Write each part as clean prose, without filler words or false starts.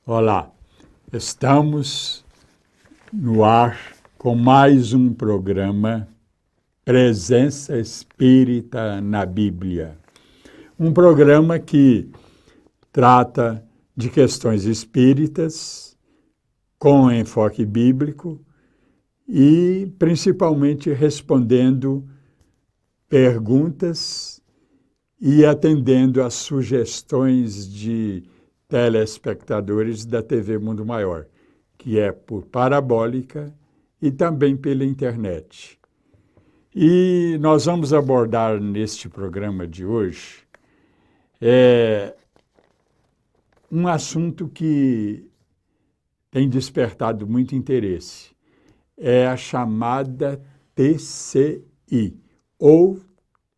Olá, estamos no ar com mais um programa Presença Espírita na Bíblia. Um programa que trata de questões espíritas com enfoque bíblico e principalmente respondendo perguntas e atendendo às sugestões de telespectadores da TV Mundo Maior, que é por parabólica e também pela internet. E nós vamos abordar neste programa de hoje um assunto que tem despertado muito interesse. É a chamada TCI, ou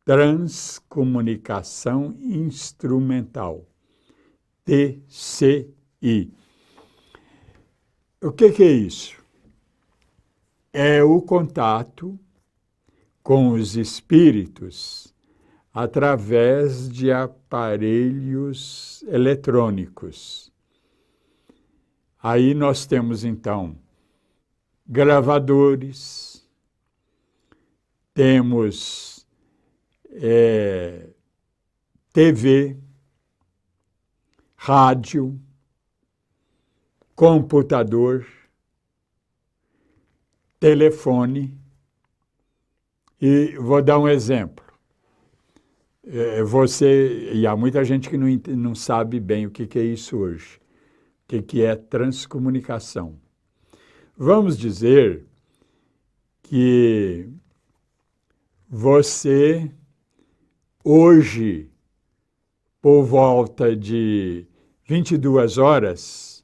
Transcomunicação Instrumental. TCI. O que é isso? É o contato com os espíritos através de aparelhos eletrônicos. Aí nós temos, então, gravadores, temos TV, rádio, computador, telefone. E vou dar um exemplo. E há muita gente que não sabe bem o que é isso hoje. O que é transcomunicação. Vamos dizer que você, hoje, por volta de 22 horas,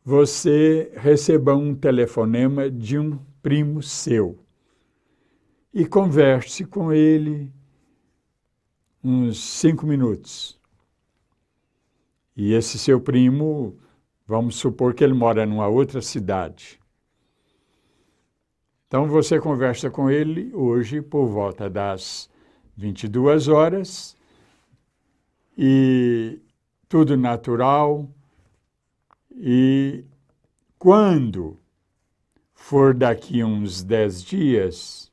você recebeu um telefonema de um primo seu e converse com ele uns 5 minutos. E esse seu primo, vamos supor que ele mora numa outra cidade. Então, você conversa com ele hoje por volta das 22 horas e tudo natural. E quando for daqui uns 10 dias,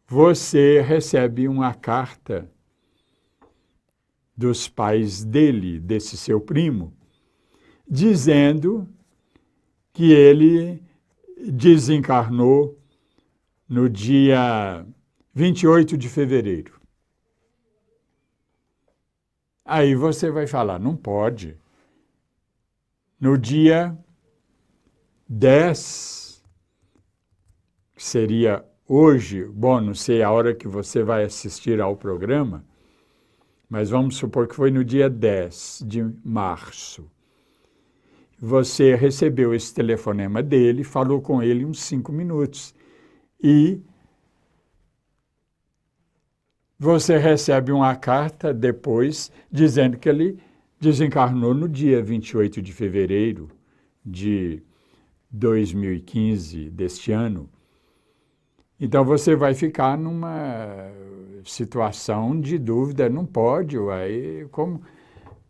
você recebe uma carta dos pais dele, desse seu primo, dizendo que ele desencarnou no dia 28 de fevereiro. Aí você vai falar, não pode. No dia 10, que seria hoje, bom, não sei a hora que você vai assistir ao programa, mas vamos supor que foi no dia 10 de março. Você recebeu esse telefonema dele, falou com ele uns 5 minutos e você recebe uma carta depois dizendo que ele desencarnou no dia 28 de fevereiro de 2015, deste ano. Então, você vai ficar numa situação de dúvida, não pode, como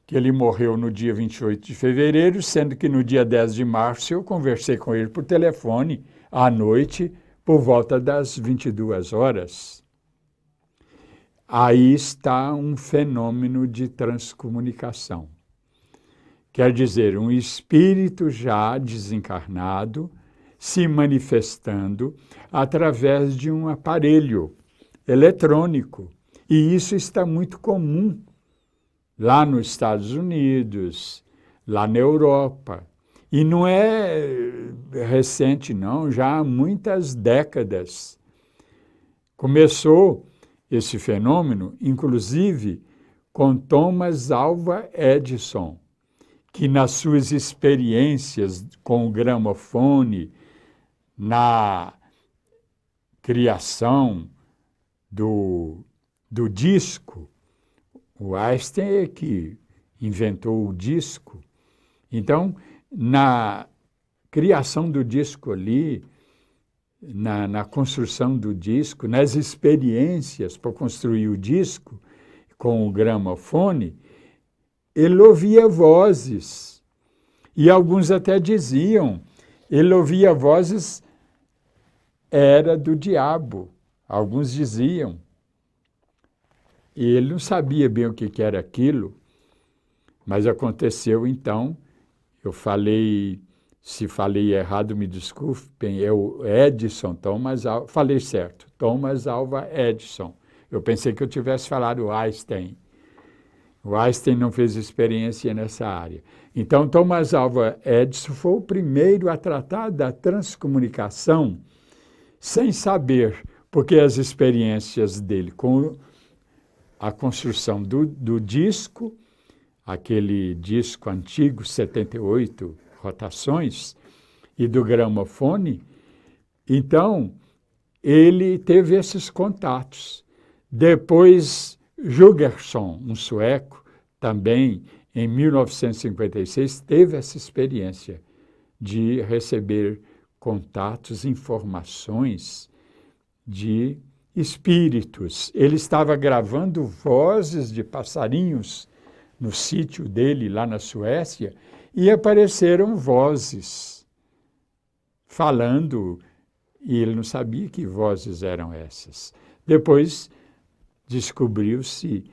que ele morreu no dia 28 de fevereiro, sendo que no dia 10 de março eu conversei com ele por telefone, à noite, por volta das 22 horas. Aí está um fenômeno de transcomunicação. Quer dizer, um espírito já desencarnado se manifestando através de um aparelho eletrônico. E isso está muito comum lá nos Estados Unidos, lá na Europa. E não é recente, não, já há muitas décadas. Começou esse fenômeno, inclusive, com Thomas Alva Edison, que nas suas experiências com o gramofone, na criação do disco, o Einstein é que inventou o disco. Então, na criação do disco ali, na construção do disco, nas experiências para construir o disco com o gramofone, ele ouvia vozes. E alguns até diziam, ele ouvia vozes, era do diabo. Alguns diziam. E ele não sabia bem o que era aquilo, mas aconteceu então. Eu falei, se falei errado, me desculpem, é o Edison Thomas Alva, falei certo, Thomas Alva Edison. Eu pensei que eu tivesse falado Einstein. O Einstein não fez experiência nessa área. Então, Thomas Alva Edison foi o primeiro a tratar da transcomunicação sem saber, porque as experiências dele com a construção do disco, aquele disco antigo, 78 rotações, e do gramofone, então ele teve esses contatos. Depois, Jugerson, um sueco, também em 1956, teve essa experiência de receber contatos, informações de espíritos. Ele estava gravando vozes de passarinhos no sítio dele, lá na Suécia, e apareceram vozes falando, e ele não sabia que vozes eram essas. Depois descobriu-se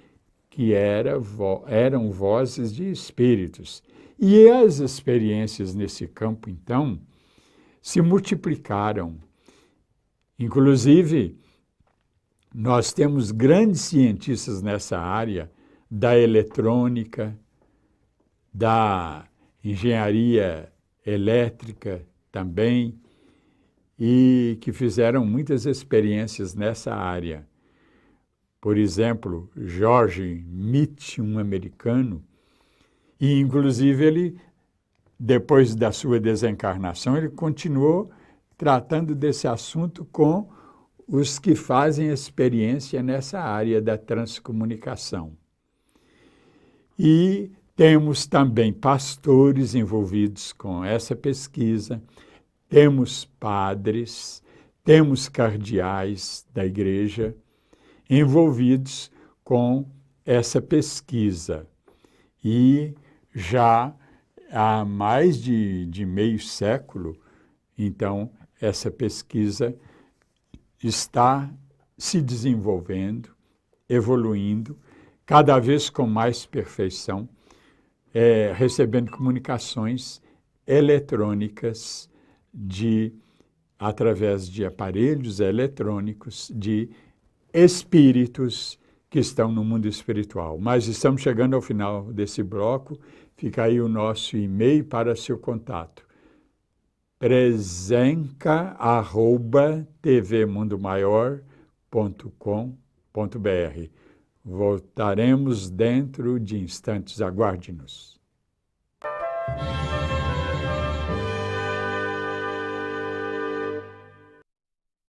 que eram vozes de espíritos. E as experiências nesse campo, então, se multiplicaram. Inclusive, nós temos grandes cientistas nessa área, da eletrônica, da engenharia elétrica também, e que fizeram muitas experiências nessa área. Por exemplo, George Mitch, um americano, e inclusive ele, depois da sua desencarnação, ele continuou tratando desse assunto com os que fazem experiência nessa área da transcomunicação. E temos também pastores envolvidos com essa pesquisa, temos padres, temos cardeais da igreja envolvidos com essa pesquisa. E já há mais de meio século, então, essa pesquisa está se desenvolvendo, evoluindo, cada vez com mais perfeição, recebendo comunicações eletrônicas através de aparelhos eletrônicos de espíritos que estão no mundo espiritual. Mas estamos chegando ao final desse bloco. Fica aí o nosso e-mail para seu contato. presenca@tvmundomaior.com.br. Voltaremos dentro de instantes. Aguarde-nos.